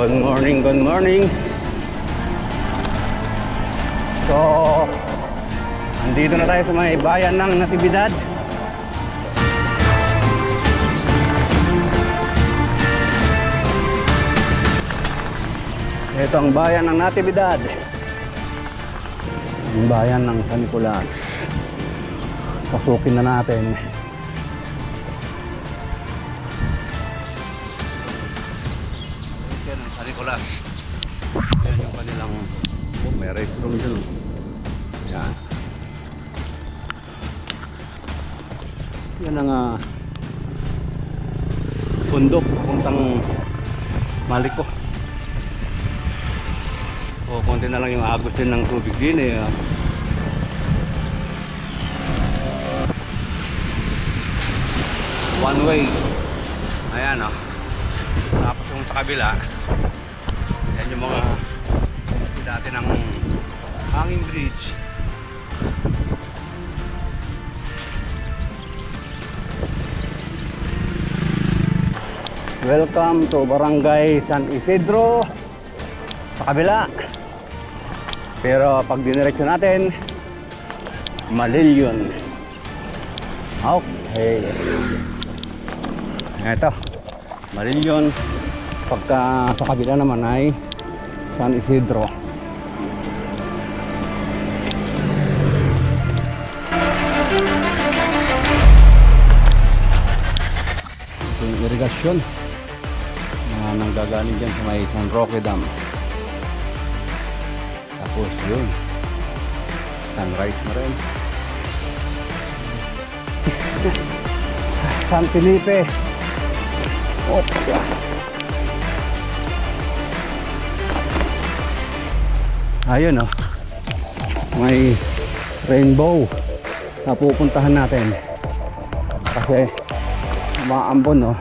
Good morning, good morning. So, andito na tayo sa may bayan ng Natividad. Ito ang bayan ng Natividad. Ang bayan ng San Nicolas. Pasukin na natin. Yan ang San Nicolas. Yan yung kanilang may restaurant dun. Yan. Yan ang bundok papuntang Maliko. O konti na lang yung agos din ng tubig din eh. One way. Ayan o. Tapos yung sa kabila, yan yung mga dati ng hanging bridge. Welcome to Barangay San Isidro. Sa kabila. Pero pag diniretso natin, Malilyon. Okay. Ito, Malilyon. Pagka sa kabila naman ay San Isidro. Ito yung irigasyon na nanggagaling dyan sa may San Roque Dam. Tapos yun, sunrise na rin. San Felipe. Ayun oh, may rainbow na pupuntahan natin kasi maambon no.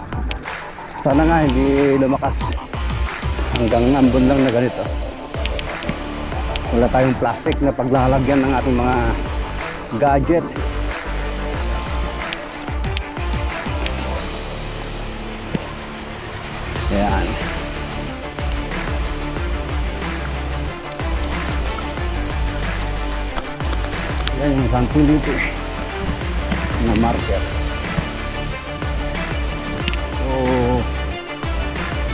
Sana nga hindi lumakas hanggang ambon lang na ganito. Wala tayong plastic na paglalagyan ng ating mga gadget. Ayan. Yan yung San Felipe na marker. So,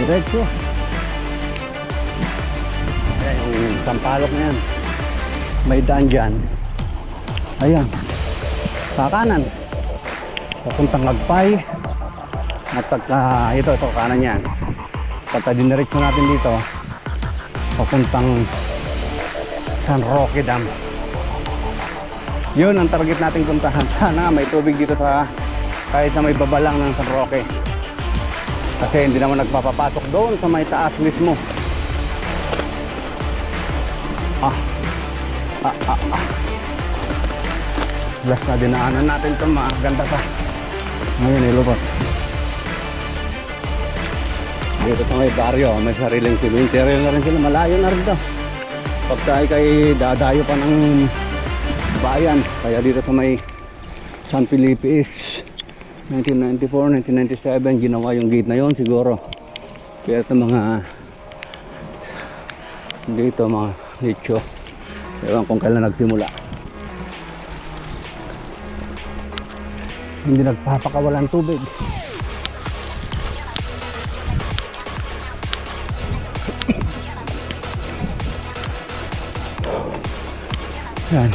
diretso. Ayan yung Sampalok na yan. May daan dyan. Ayan. Sa kanan. Papuntang Agpay. At pagka, ito kanan yan. Pagka diniretso natin dito, papuntang San Roque Dam. Yun ang target nating puntahan. Sana may tubig dito sa kahit na may babalang ng San Roque. Kasi hindi naman nagpapapasok doon sa may taas mismo. Last na dinaanan natin ito, maganda pa. Ngayon ilubot. Dito sa may baryo, may sariling cemetery na rin sila. Malayo na rin ito. Pagka kay dadayo pa ng bayan. Kaya dito sa may San Felipe is 1994, 1997 ginawa yung gate na yon siguro. Kaya sa mga dito mga nicho, ewan kung kailan nagsimula. Hindi nagpapakawalan tubig. Yan.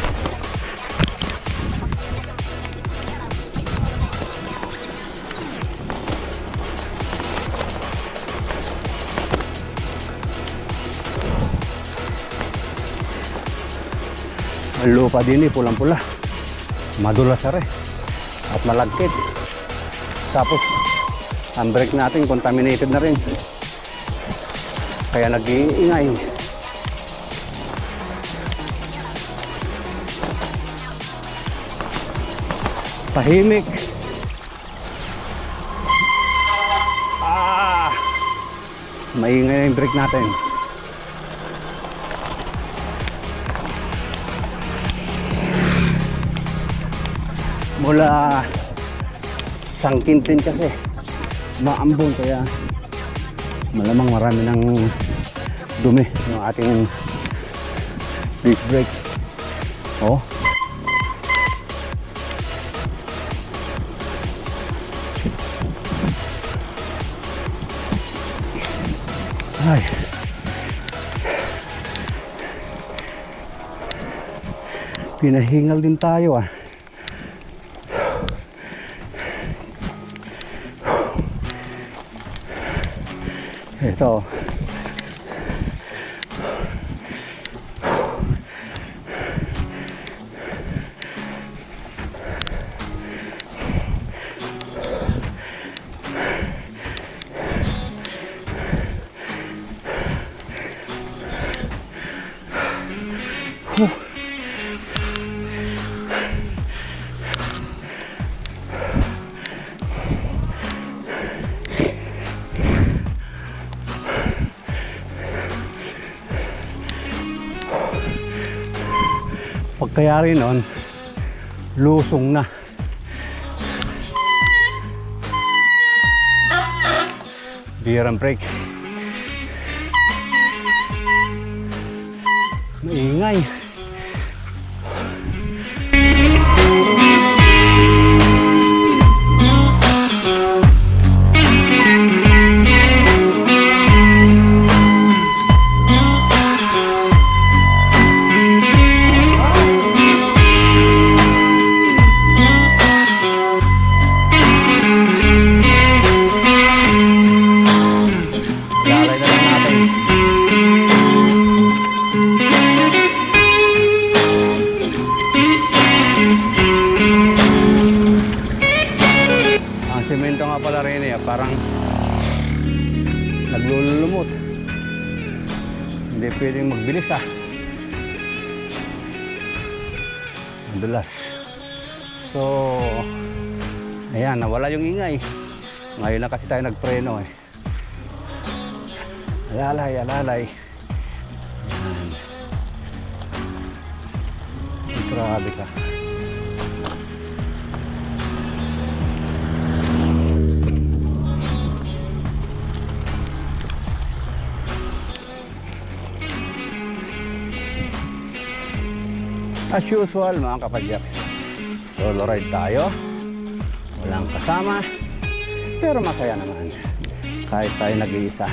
Ang lupa din eh, pulang-pula. Madulas na rin. At malagkit. Tapos, ang brake natin contaminated na rin. Kaya nag-iingay. Tahimik. Maingay na yung brake natin. Mula Sangkintin kasi maambon, kaya malamang marami ng dumi ng ating disc brake. Oh. Ay. Pinahingal din tayo ah. Ito. Pagkayari nun, lusong na. Birang brake. Maingay. Semento nga pala rin eh, parang naglulumot. Hindi pwedeng magbilis ah. Madulas. So, ayan, nawala yung ingay. Ngayon na kasi tayo nagpreno eh. Alalay, alalay. Ayan. Grabe ka. As usual mga kapadyak, solo ride tayo, walang kasama, pero masaya naman kahit tayo nag-iisa.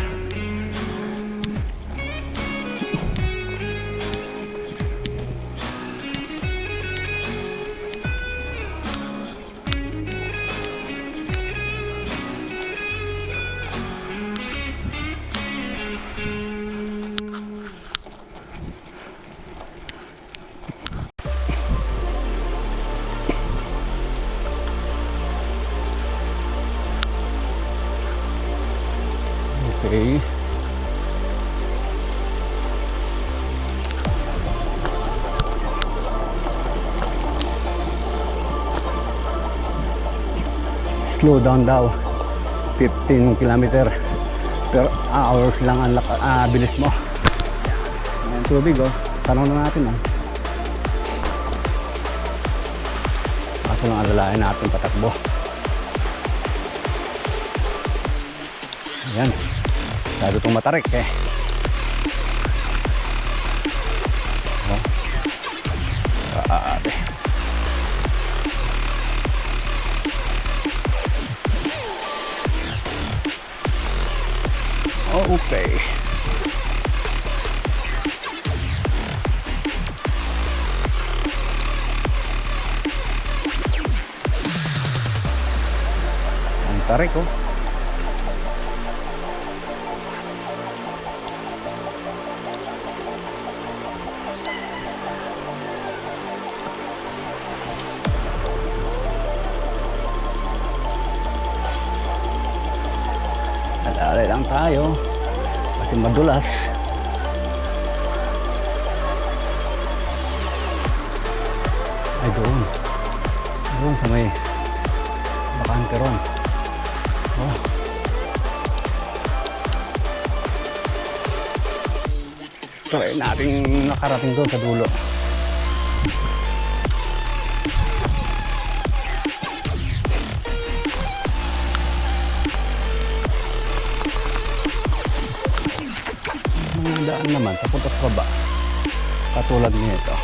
Okay. Slow down daw. 15 km per hours lang ang bilis mo. Ang tubig oh. Tanong na natin oh. Kaso lang alalahin natin patakbo. Ayan. Masyado itong matarik eh. Oh. Grabe. Oh, okay. Ang tarik oh. Alay lang tayo kasi madulas. Ay doon sa may bakante ron. Oh. Try natin nakarating doon sa dulo. Mga daan katulad nito.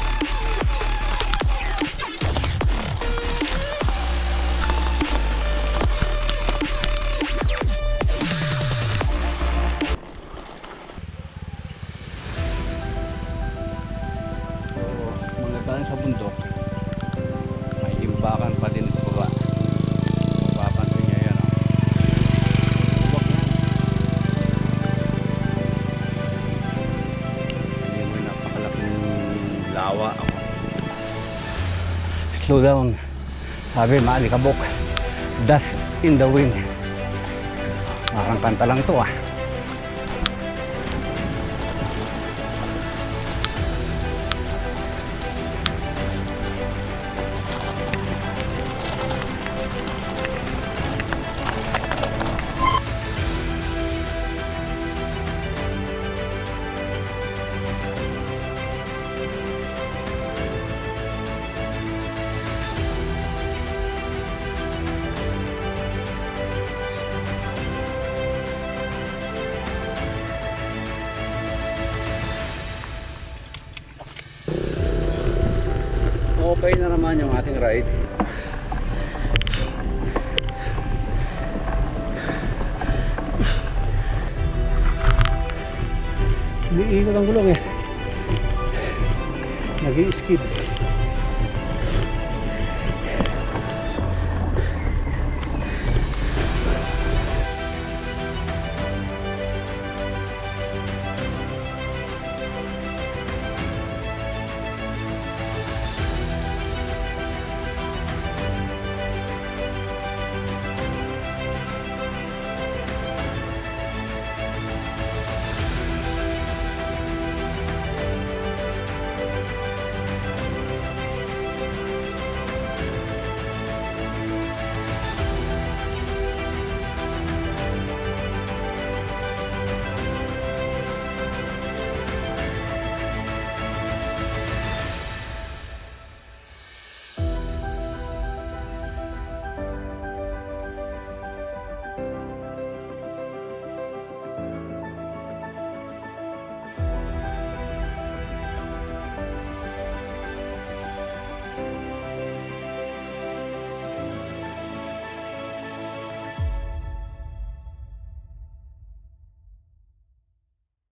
So, maganda sa bundok, may imbakan pa din ito baba. Mapapansin niya yan, oh. Huwag yan. Hindi mo yung napakalaking lawa ako. Slow down. Sabi, maalikabok. Dust in the wind. Parang kanta lang to, ah. Okay na naman yung ating ride. Umiikot ang gulong eh. Nag-i-skid.